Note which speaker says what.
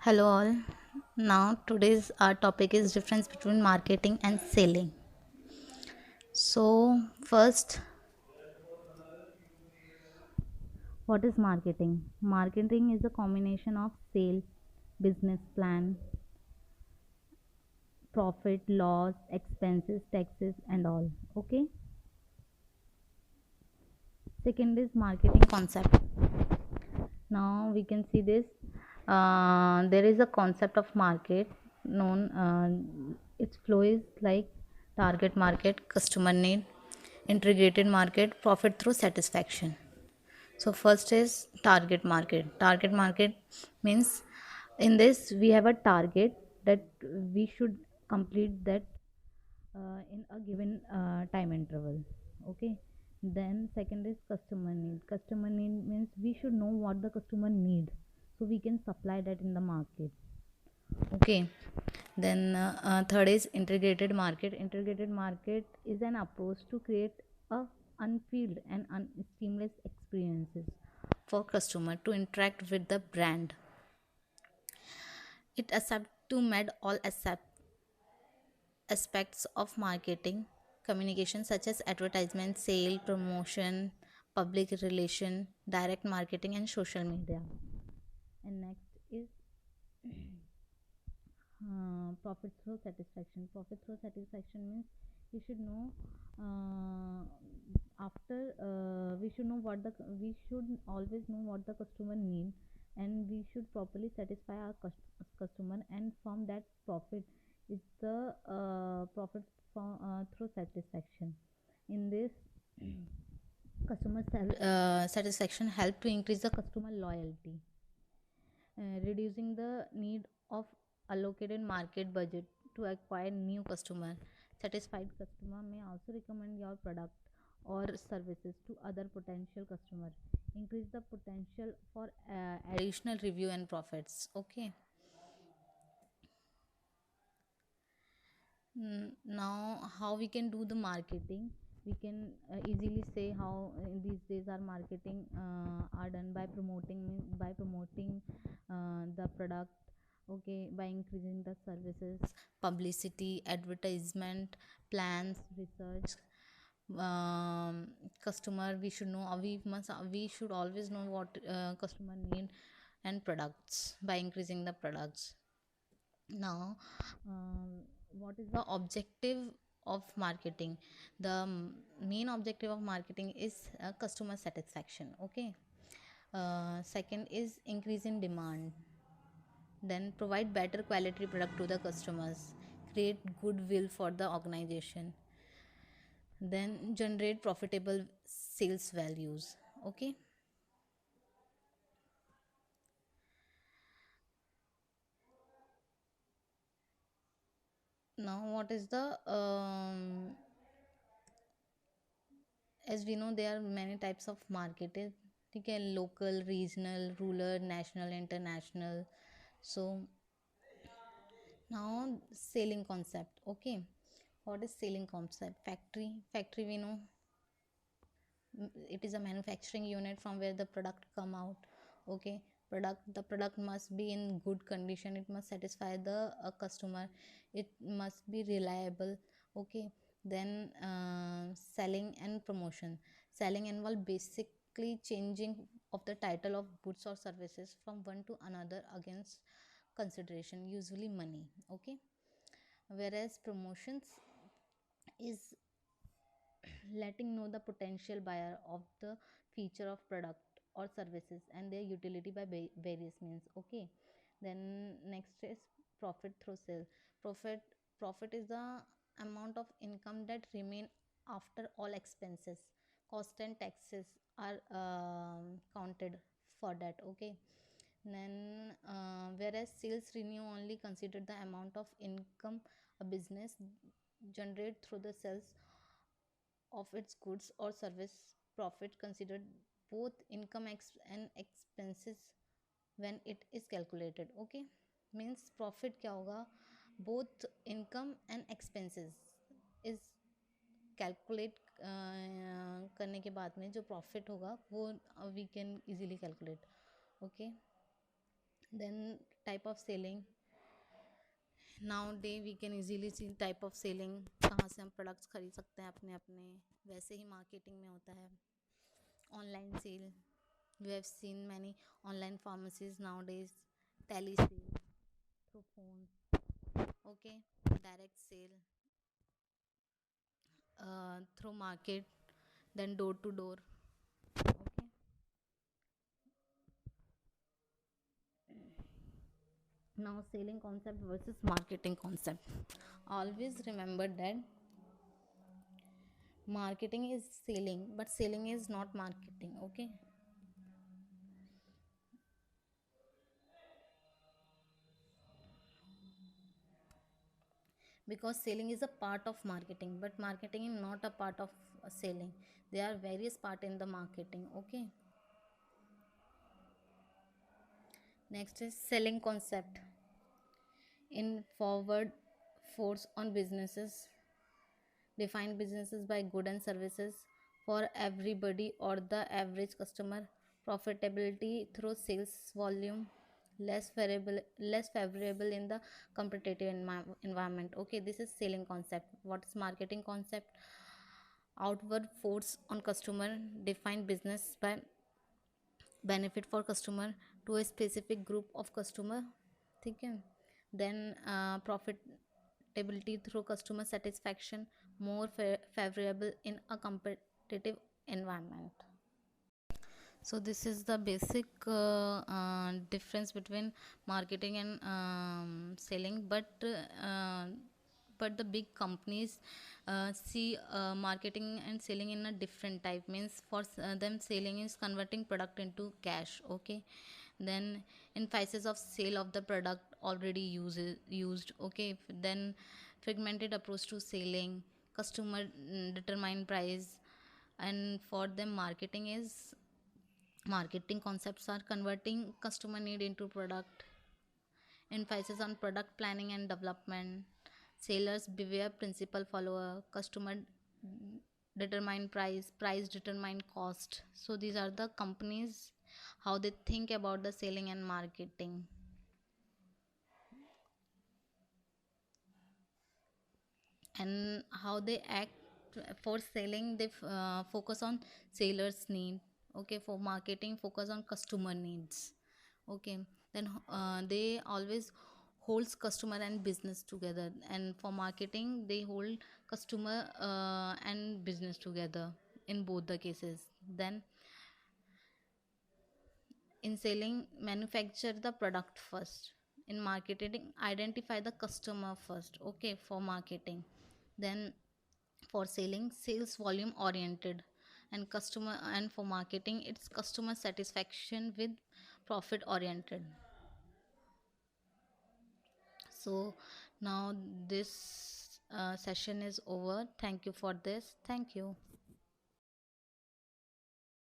Speaker 1: Hello all. Now today's our topic is difference between marketing and selling. So first, what is marketing? Marketing is a combination of sale, business plan, profit, loss, expenses, taxes and all. Okay. Second is marketing concept. Now we can see this. There is a concept of market known. Its flow is like target market, customer need, integrated market, profit through satisfaction. So first is target market. Target market means in this we have a target that we should complete that in a given time interval. Okay. Then second is customer need. Customer need means we should know what the customer needs so we can supply that in the market. Okay. Then third is integrated market. Integrated market is an approach to create a unfilled and seamless experiences for customer to interact with the brand. It accept to med all aspects of marketing communication such as advertisement, sale, promotion, public relation, direct marketing and social media. And next is profit through satisfaction. Profit through satisfaction means we should know uh, after we should know what the we should always know what the customer need, and we should properly satisfy our customer, and from that profit is the profit from through satisfaction. In this customer satisfaction help to increase the customer loyalty, reducing the need of allocated market budget to acquire new customer. Satisfied customer may also recommend your product or services to other potential customer. Increase the potential for additional review and profits. Okay. Now how we can do the marketing? We can easily say how these days our marketing are done by promoting the product. Okay, by increasing the services, publicity, advertisement, plans, research, customer. We should know, we should always know what customer need and products by increasing the products. Now what is the objective of marketing? The main objective of marketing is customer satisfaction. Okay. Second is increase in demand, then provide better quality product to the customers, create goodwill for the organization, then generate profitable sales values. Okay. Now what is the as we know there are many types of market. Okay, local, regional, rural, national, international. So now selling concept. Okay, what is selling concept? Factory we know, it is a manufacturing unit from where the product come out. Okay. The product must be in good condition, it must satisfy the customer, it must be reliable. Okay. Then selling and promotion. Selling involve basically changing of the title of goods or services from one to another against consideration, usually money. Okay. Whereas promotions is letting know the potential buyer of the feature of product or services and their utility by various means. Okay. Then next is profit through sale. Profit profit is the amount of income that remain after all expenses, cost and taxes are counted for that. Okay. Then whereas sales revenue only consider the amount of income a business generate through the sales of its goods or service. Profit considered both income and expenses when it is calculated. Okay. Means profit क्या होगा, both income and expenses is calculate करने के बाद में जो profit होगा वो we can easily calculate. Okay. Then Type of selling. Nowadays we can easily see type of selling, कहाँ से हम products खरीद सकते हैं अपने अपने, वैसे ही marketing में होता है. Online sale, we have seen many online pharmacies nowadays. Tele sale through phones, okay. Direct sale through market, then door to door, okay. Now selling concept versus marketing concept. Always remember that marketing is selling, but selling is not marketing, okay. Because selling is a part of marketing, but marketing is not a part of selling. There are various part in the marketing, okay. Next is selling concept. In forward force on businesses, define businesses by good and services for everybody or the average customer. Profitability through sales volume, less favorable in the competitive environment, okay. This is selling concept. What is marketing concept? Outward force on customer, define business by benefit for customer to a specific group of customer, ठीक है. Then profitability through customer satisfaction, more favorable in a competitive environment. So this is the basic difference between marketing and selling, but the big companies see marketing and selling in a different type. Means for them selling is converting product into cash, okay. Then in phases of sale of the product already used, okay. Then fragmented approach to selling, customer determine price. And for them marketing concepts are converting customer need into product, emphasis on product planning and development, sellers beware principal follower, customer determine price, price determine cost. So these are the companies how they think about the selling and marketing. And how they act. For selling they focus on sellers need, okay. For marketing focus on customer needs, okay. Then they always holds customer and business together, and for marketing they hold customer and business together in both the cases. Then in selling manufacture the product first, in marketing identify the customer first, okay. For marketing, then for selling sales volume oriented, and customer, and for marketing it's customer satisfaction with profit oriented. So now this session is over. Thank you for this. Thank you.